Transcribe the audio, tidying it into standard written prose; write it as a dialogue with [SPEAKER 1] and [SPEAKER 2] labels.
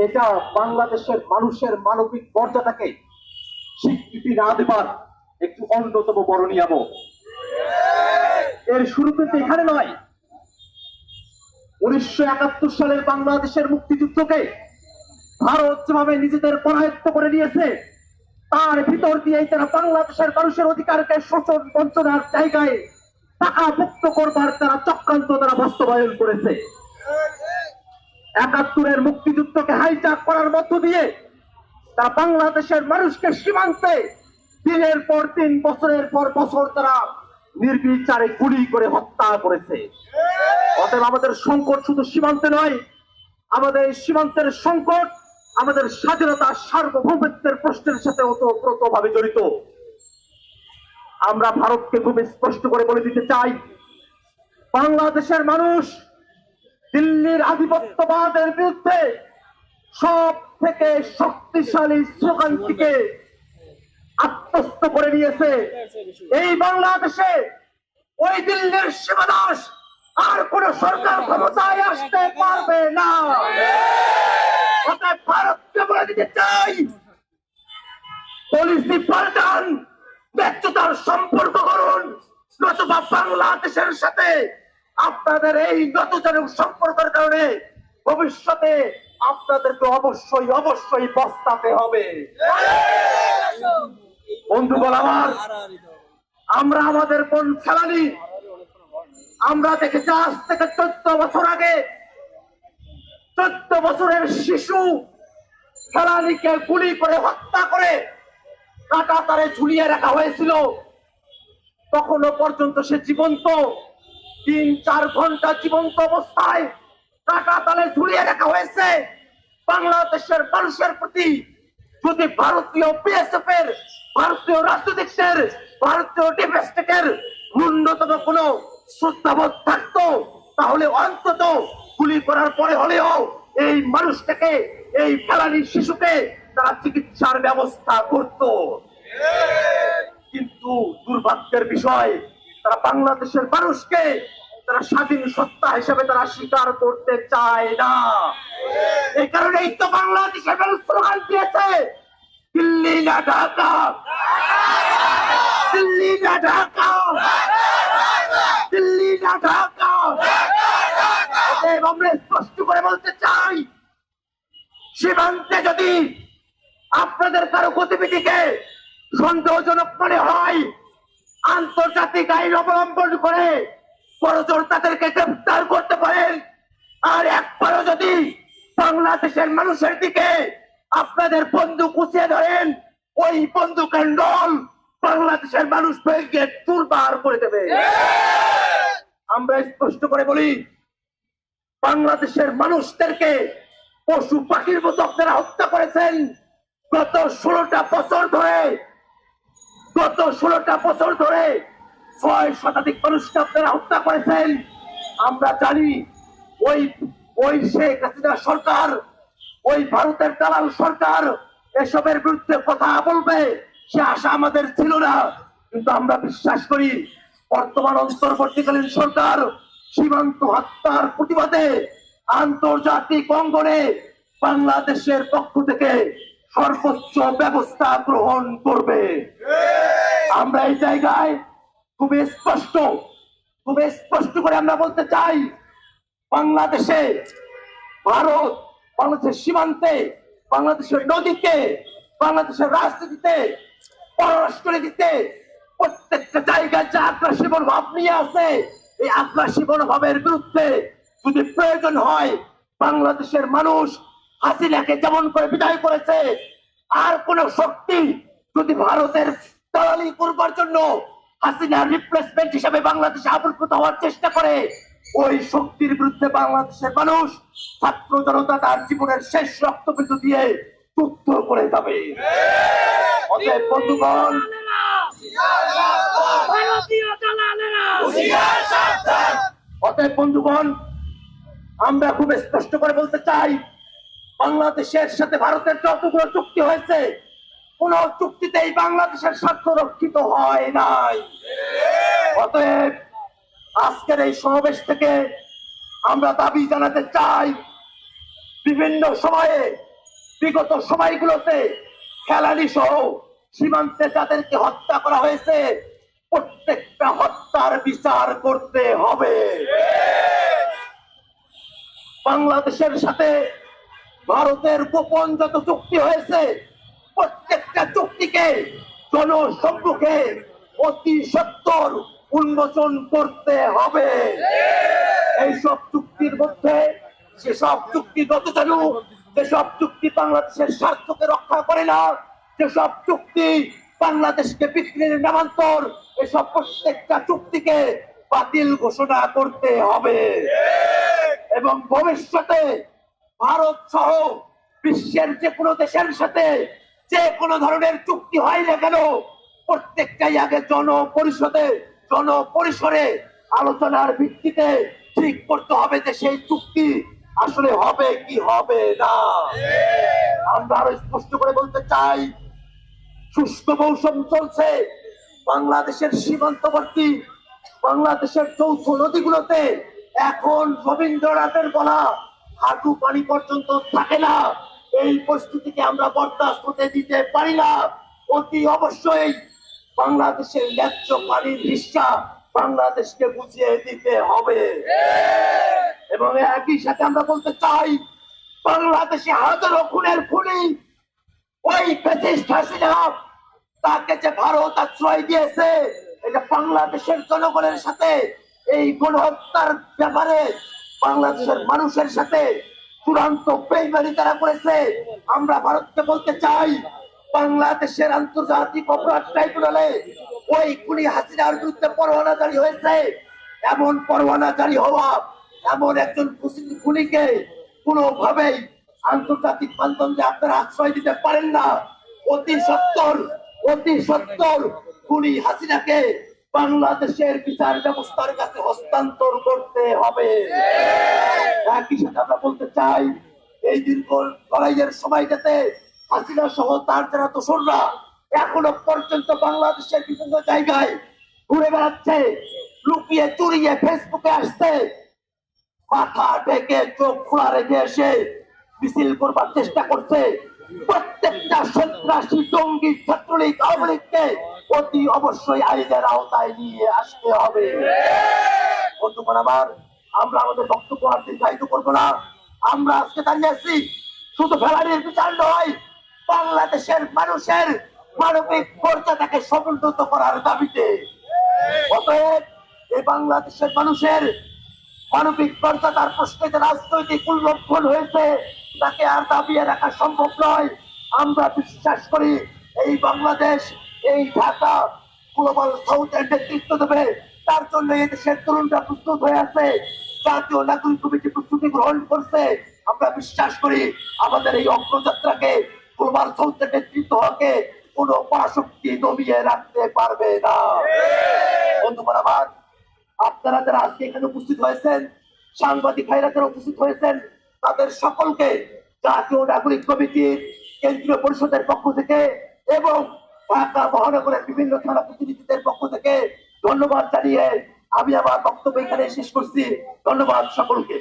[SPEAKER 1] এটা বাংলাদেশের মানুষের মানবিক মর্যাদাকে স্বীকৃতি না দেবার একটু অন্যতম বড় নিয়ম। এর শুরু কিন্তু এখানে নয়। 1971 সালের বাংলাদেশের মুক্তিযুদ্ধকে ভারত যেভাবে নিজেদের পরায়ত্ত করে নিয়েছে, তার ভিতর দিয়েই তারা বাংলাদেশের মানুষের অধিকারকে শোষণ বঞ্চনার জায়গায় টাকা মুক্ত করবার তারা চক্রান্ত তারা বাস্তবায়ন করেছে। 71-এর মুক্তিযুদ্ধকে হাইজ্যাক করার মধ্য দিয়ে তারা বাংলাদেশের মানুষকে সীমান্তে দিনের পর দিন, বছরের পর বছর তারা নির্বিচারে গুলি করে হত্যা করেছে। অতএব আমাদের সংকট শুধু সীমান্তে নয়, আমাদের সীমান্তের সংকট আমাদের স্বাধীনতা সার্বভৌমত্বের প্রশ্নের সাথে ওতপ্রোতভাবে জড়িত। আমরা ভারতকে খুব স্পষ্ট করে বলে দিতে চাই, বাংলাদেশের মানুষ দিল্লির আধিপত্যবাদের বিরুদ্ধে সব থেকে শক্তিশালী স্লোগানটিকে আত্মস্থ করে নিয়েছে। এই বাংলাদেশে ওই দিল্লির সীমাদাস আর কোন সরকার ক্ষমতায় আসতে পারবে না। ভারতকে বলে দিতে চাই, পলিসি পাল্টান, ব্যর্থতার সম্পর্ক করুন, নতুবা বাংলাদেশের সাথে আপনাদের এই নতুন সম্পর্কের কারণে ভবিষ্যতে আপনাদেরকে অবশ্যই অবশ্যই পস্তাতে হবে। বন্ধুগণ আমার, আমরা আমাদের কোন খেলানি আমরা দেখেছি আজ থেকে 14 বছর আগে 14 বছরের শিশু খেলানিকে গুলি করে হত্যা করে কাটা তারে ঝুলিয়ে রাখা হয়েছিল। তখনও পর্যন্ত সে জীবন্ত, 3-4 ঘন্টা জীবন্ত অবস্থায় কাটা তালে ঝুলিয়ে রাখা হয়েছে। বাংলাদেশের মানুষের প্রতি যদি ভারতীয় বিএসএফ এর, ভারতীয় রাষ্ট্রদূতের, ভারতীয় ডিফেন্সের ন্যূনতম কোনো শ্রদ্ধাবোধ থাকতো, তাহলে অন্তত গুলি করার পরে হলেও এই মানুষটাকে, এই ফেলানি শিশুকে তারা চিকিৎসার ব্যবস্থা করত। কিন্তু দুর্ভাগ্যের বিষয়, তারা বাংলাদেশের মানুষকে তারা স্বাধীন সত্তা হিসেবে তারা স্বীকার করতে চায় না। এই কারণেই তো বাংলাদেশের মানুষ স্লোগান দিয়েছে, দিল্লি না ঢাকা, দিল্লি না ঢাকা, দিল্লি না ঢাকা। আমরা স্পষ্ট করে বলতে চাই, সীমান্তে যদি আপনাদের কারো গতিবিধিকে সন্দেহজনক মনে হয়, আন্তর্জাতিক আইন অবলম্বন করে বড়জোর তাদেরকে গ্রেফতার করতে পারেন। আর একবারও যদি বাংলাদেশের মানুষের দিকে আপনাদের বন্দুক উঁচিয়ে ধরেন, ওই বন্দুকের নল বাংলাদেশের মানুষ ভেঙে চুরমার করে দেবে। আমরা স্পষ্ট করে বলি, বাংলাদেশের মানুষদেরকে পশু পাখির মতো আপনারা হত্যা করেছেন। গত 16টা বছর ধরে 6 শতাধিক মানুষকে আপনারা হত্যা করেছেন। আমরা জানি ওই শেখ হাসিনা সরকার, ওই ভারতের দালাল সরকার এসবের বিরুদ্ধে কথা বলবে, সে আশা আমাদের ছিল না। কিন্তু আমরা বিশ্বাস করি, বর্তমান অন্তর্বর্তীকালীন সরকার সীমান্ত হত্যার প্রতিবাদে আন্তর্জাতিক অঙ্গনে বাংলাদেশের পক্ষ থেকে সর্বোচ্চ ব্যবস্থা গ্রহণ করবে। আমরা এই জায়গায় খুব স্পষ্ট করে আমরা বলতে চাই, বাংলাদেশে ভারত, বাংলাদেশের সীমান্তে, বাংলাদেশের নদীতে, বাংলাদেশের রাজনীতিতে, পররাষ্ট্রনীতিতে প্রত্যেকটা জায়গায় যে আগ্রাসী মনোভাব নিয়ে আছে, এই আগ্রাসী মনোভাবের বিরুদ্ধে যদি প্রয়োজন হয়, বাংলাদেশের মানুষ হাসিনাকে যেমন করে বিদায় করেছে, আর কোন শক্তি যদি ভারতের দালালি করবার জন্য হাসিনার রিপ্লেসমেন্ট হিসেবে বাংলাদেশে আবির্ভূত হওয়ার চেষ্টা করে, ওই শক্তির বিরুদ্ধে বাংলাদেশের মানুষ, ছাত্র জনতা তার জীবনের শেষ রক্তবিন্দু দিয়ে যুদ্ধ করে যাবে। অতএব বন্ধুগণ, আমরা খুব স্পষ্ট করে বলতে চাই, বাংলাদেশের সাথে ভারতের যতগুলো চুক্তি হয়েছে, কোন চুক্তিতেই বাংলাদেশের স্বার্থ রক্ষিত হয় নাই। অতএব আজকের এই সমাবেশ থেকে আমরা দাবি জানাতে চাই, বিভিন্ন সময়ে বিগত সময়গুলোতে ফেলানি সহ সীমান্তে যাদেরকে হত্যা করা হয়েছে প্রত্যেকটা হত্যার বিচার করতে হবে। বাংলাদেশের সাথে ভারতের গোপন যত চুক্তি হয়েছে প্রত্যেকটা চুক্তিকে জনসম্মুখে অতি সত্বর উন্মোচন করতে হবে। এইসব চুক্তির মধ্যে যেসব চুক্তিগত জানু, যেসব চুক্তি বাংলাদেশের স্বার্থকে রক্ষা করে না, যেসব চুক্তি বাংলাদেশকে বিক্রির নামান্তর, এসব প্রত্যেকটা চুক্তিকে বাতিল ঘোষণা করতে হবে। এবং ভবিষ্যতে ভারত সহ বিশ্বের যে কোনো দেশের সাথে যে কোনো ধরনের চুক্তি হয় না কেন প্রত্যেকটাই আগে জনপরিসরে আলোচনার ভিত্তিতে ঠিক করতে হবে যে সেই চুক্তি আসলে হবে কি হবে না। আমরা আরো স্পষ্ট করে বলতে চাই, শুষ্ক মৌসুম চলছে, বাংলাদেশের সীমান্তবর্তী বাংলাদেশের যৌথ নদীগুলোতে এখন রবীন্দ্রনাথের বলা হাঁটু পানি পর্যন্ত থাকে না। এই পরিস্থিতিকে আমরা বরদাস্ত হতে দিতে পারি না। অতি অবশ্যই বাংলাদেশের ন্যায্য পানির হিস্সা বাংলাদেশকে বুঝিয়ে দিতে হবে। এবং একই সাথে আমরা বলতে চাই, বাংলাদেশে হাজারো খুনের খুনি ওই ফ্যাসিস্ট হাসিনা, তাকে যে ভারত আশ্রয় দিয়েছে, এটা বাংলাদেশের জনগণের সাথে এই গণহত্যার ব্যাপারে বাংলাদেশের মানুষের সাথে চূড়ান্ত বেইমানি তারা করেছে। আমরা ভারতকে বলতে চাই, বাংলাদেশের আন্তর্জাতিক অপরাধ ট্রাইব্যুনালে ওই খুনি হাসিনার বিরুদ্ধে পরোয়ানা জারি হয়েছে। এমন পরোয়ানা জারি হওয়া এমন একজন খুনিকে কোনোভাবেই আন্তর্জাতিক মানদণ্ডে আপনারা আশ্রয় দিতে পারেন না। অতি সত্বর খুনি হাসিনাকে বাংলাদেশের বিচার ব্যবস্থার কাছে হস্তান্তর করতে হবে। একই সাথে আমরা বলতে চাই, এই দীর্ঘ লড়াইয়ের সময়টাতে হাসিনা সহ তার যারা দোসররা এখনো পর্যন্ত বাংলাদেশের বিভিন্ন জায়গায় ঘুরে বেড়াচ্ছে, লুকিয়ে চুরিয়ে ফেসবুকে আসছে, মাথা ঢেকে চোখ খোলা রেখে এসে মিছিল করবার চেষ্টা করছে। প্রত্যেকটা সন্ত্রাসী জঙ্গি ছাত্রলীগ আওয়ামী লীগকে অতি অবশ্যই আইনের আওতায় নিয়ে আসতে হবে। বন্ধুগণ আমার, আমরা আমাদের বক্তব্য আর দীর্ঘায়িত করবো না। আমরা আজকে দাঁড়িয়ে আছি শুধু ফেলানির বিচার নয়, বাংলাদেশের মানুষের মানবিক মর্যাদাকে সমুন্নত করার দাবিতে। অতএব এই বাংলাদেশের মানুষের মানবিক মর্যাদার প্রশ্নে যে রাজনৈতিক উল্লঙ্ঘন হয়েছে তাকে আর দাবিয়ে রাখা সম্ভব নয়। আমরা বিশ্বাস করি এই বাংলাদেশ, এই ঢাকা গ্লোবাল সাউথের নেতৃত্ব দেবে। তার জন্য এই দেশের তরুণরা প্রস্তুত হয়ে আছে, জাতীয় নাগরিক কমিটি প্রস্তুতি গ্রহণ করছে। আমরা বিশ্বাস করি আমাদের এই অগ্রযাত্রাকে গ্লোবাল সাউথের নেতৃত্ব হকে কোন পরাশক্তি দমিয়ে রাখতে পারবে না। বন্ধুগণ আমার, আপনারা যারা আজকে এখানে উপস্থিত হয়েছেন, সাংবাদিক ভাইরা যারা উপস্থিত হয়েছেন, তাদের সকলকে জাতীয় নাগরিক কমিটির কেন্দ্রীয় পরিষদের পক্ষ থেকে এবং ঢাকা মহানগরের বিভিন্ন থানা প্রতিনিধিদের পক্ষ থেকে ধন্যবাদ জানিয়ে আমি আমার বক্তব্য এখানে শেষ করছি। ধন্যবাদ সকলকে।